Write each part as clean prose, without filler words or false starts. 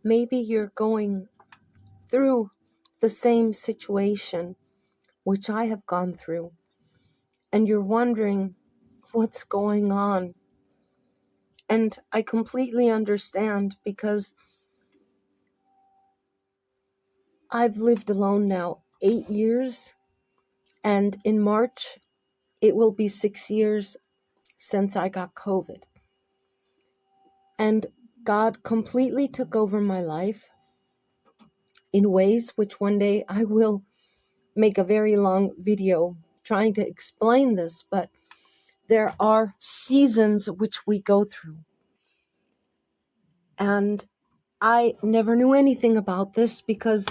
Maybe you're going through the same situation which I have gone through, and you're wondering what's going on. And I completely understand, because I've lived alone now 8 years, and in March it will be 6 years since I got COVID. And God completely took over my life in ways which one day I will make a very long video trying to explain this, but there are seasons which we go through. And I never knew anything about this because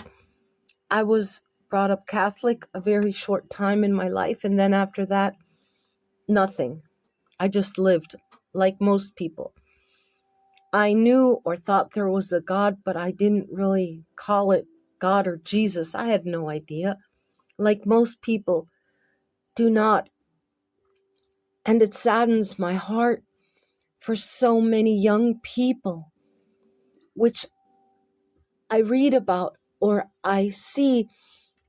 I was brought up Catholic a very short time in my life, and then after that, nothing. I just lived like most people. I knew or thought there was a God, but I didn't really call it God or Jesus. I had no idea. Like most people do not. And it saddens my heart for so many young people, which I read about or I see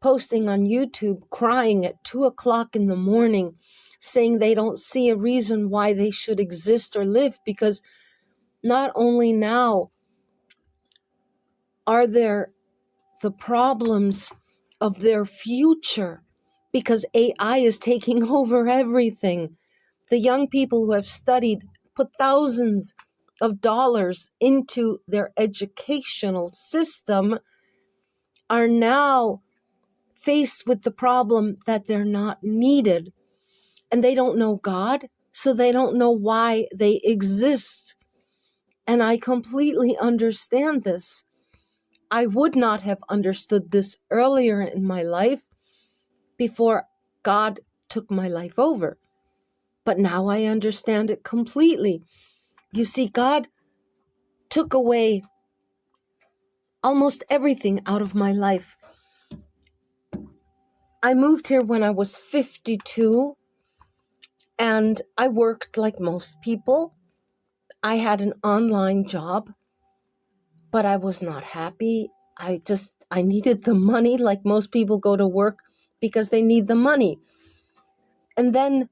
posting on YouTube, crying at 2:00 in the morning, saying they don't see a reason why they should exist or live, because not only now are there the problems of their future, because AI is taking over everything. The young people who have studied, put thousands of dollars into their educational system, are now faced with the problem that they're not needed. And they don't know God, so they don't know why they exist. And I completely understand this. I would not have understood this earlier in my life before God took my life over. But now I understand it completely. You see, God took away almost everything out of my life. I moved here when I was 52, and I worked like most people. I had an online job, but I was not happy. I needed the money, like most people go to work because they need the money. And then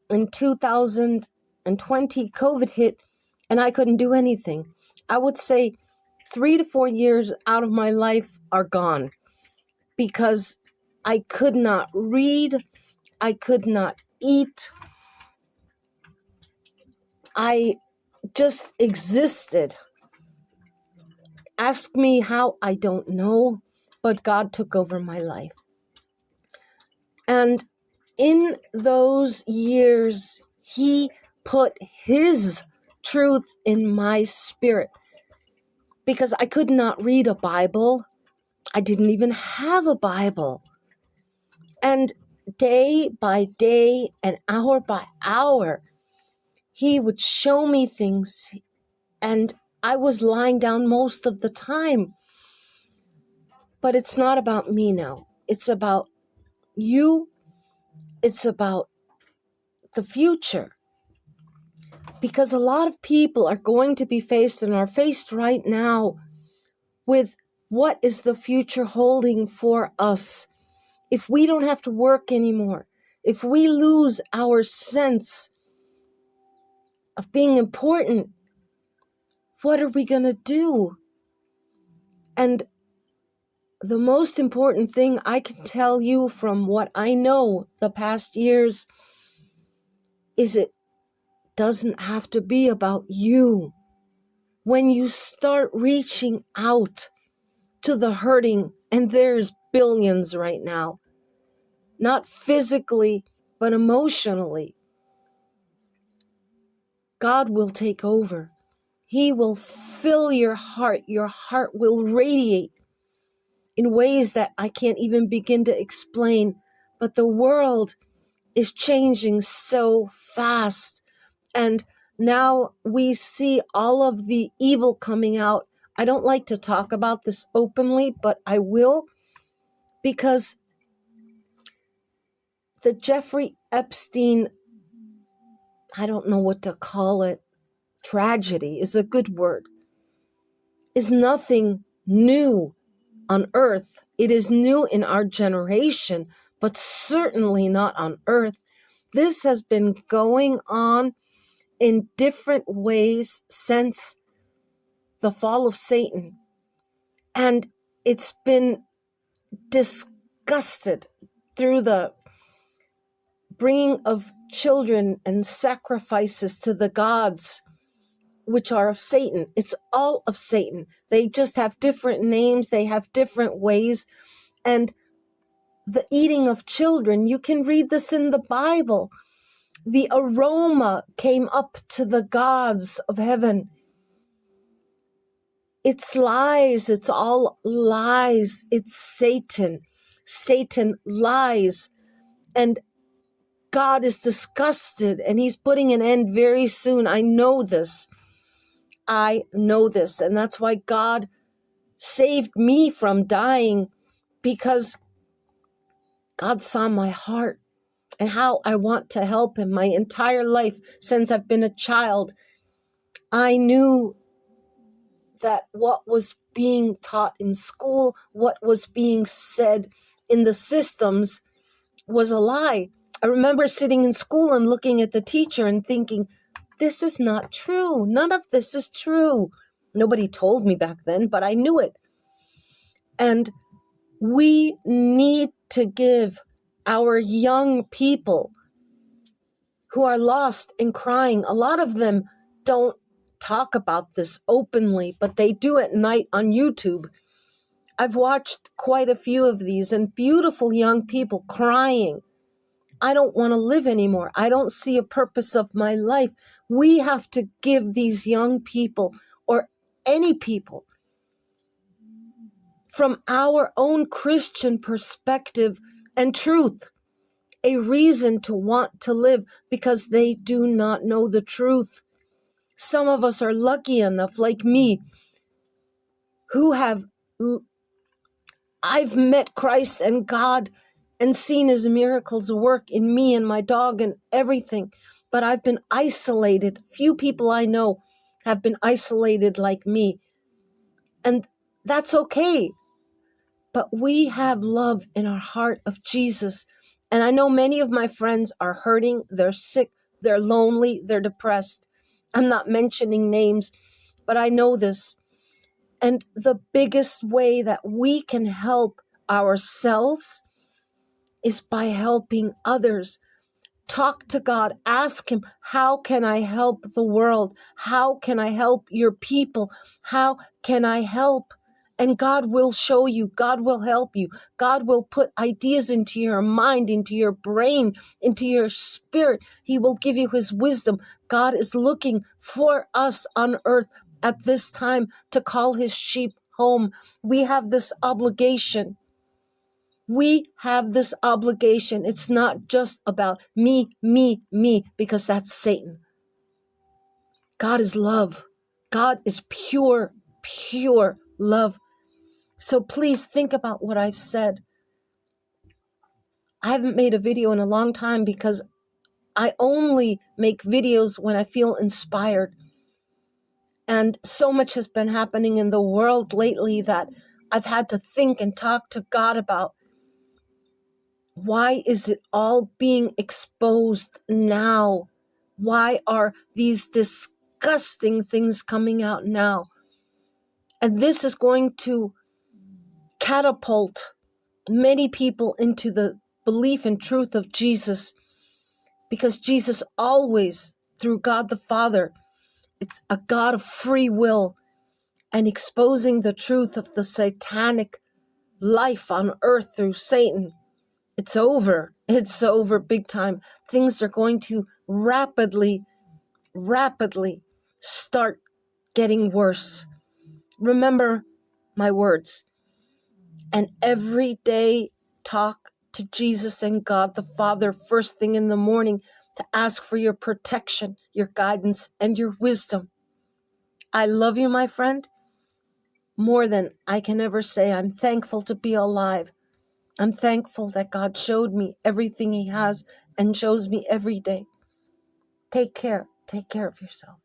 in 2020, COVID hit, and I couldn't do anything. I would say 3 to 4 years out of my life are gone because I could not read, I could not eat, I just existed. Ask me how, I don't know, but God took over my life. And in those years, He put His truth in my spirit, because I could not read a Bible. I didn't even have a Bible. And day by day and hour by hour, He would show me things, and I was lying down most of the time. But it's not about me now. It's about you. It's about the future. Because a lot of people are going to be faced and are faced right now with what is the future holding for us. If we don't have to work anymore, if we lose our sense of being important, what are we going to do? And the most important thing I can tell you from what I know the past years is it doesn't have to be about you. When you start reaching out to the hurting, and there's billions right now, not physically, but emotionally, God will take over. He will fill your heart. Your heart will radiate in ways that I can't even begin to explain. But the world is changing so fast. And now we see all of the evil coming out. I don't like to talk about this openly, but I will, because the Jeffrey Epstein, I don't know what to call it, tragedy is a good word. is nothing new on earth. It is new in our generation, but certainly not on earth. This has been going on in different ways since the fall of Satan. And it's been disgusted through the bringing of children and sacrifices to the gods, which are of Satan. It's all of Satan. They just have different names. They have different ways. And the eating of children, you can read this in the Bible. The aroma came up to the gods of heaven. It's lies. It's all lies. It's Satan. Satan lies. And God is disgusted, and he's putting an end very soon. I know this. I know this. And that's why God saved me from dying, because God saw my heart and how I want to help him. My entire life since I've been a child, I knew that what was being taught in school, what was being said in the systems was a lie. I remember sitting in school and looking at the teacher and thinking, this is not true. None of this is true. Nobody told me back then, but I knew it. And we need to give our young people who are lost and crying, a lot of them don't talk about this openly, but they do at night on YouTube. I've watched quite a few of these, and beautiful young people crying. I don't want to live anymore. I don't see a purpose of my life. We have to give these young people, or any people, from our own Christian perspective and truth, a reason to want to live, because they do not know the truth. Some of us are lucky enough, like me, who I've met Christ and God and seen his miracles work in me and my dog and everything, but I've been isolated. Few people I know have been isolated like me, and that's okay. But we have love in our heart of Jesus. And I know many of my friends are hurting, they're sick, they're lonely, they're depressed. I'm not mentioning names, but I know this. And the biggest way that we can help ourselves is by helping others. Talk to God, ask him, how can I help the world? How can I help your people? How can I help? And God will show you, God will help you. God will put ideas into your mind, into your brain, into your spirit. He will give you his wisdom. God is looking for us on earth at this time to call his sheep home. We have this obligation. We have this obligation. It's not just about me, because that's Satan. God is love. God is pure, pure love. So please think about what I've said. I haven't made a video in a long time because I only make videos when I feel inspired. And so much has been happening in the world lately that I've had to think and talk to God about. Why is it all being exposed now? Why are these disgusting things coming out now? And this is going to catapult many people into the belief and truth of Jesus, because Jesus always, through God the Father, it's a God of free will, and exposing the truth of the satanic life on earth through Satan. It's over. It's over big time. Things are going to rapidly start getting worse. Remember my words. And every day talk to Jesus and God the Father first thing in the morning to ask for your protection, your guidance, and your wisdom. I love you, my friend, more than I can ever say. I'm thankful to be alive. I'm thankful that God showed me everything he has and shows me every day. Take care. Take care of yourself.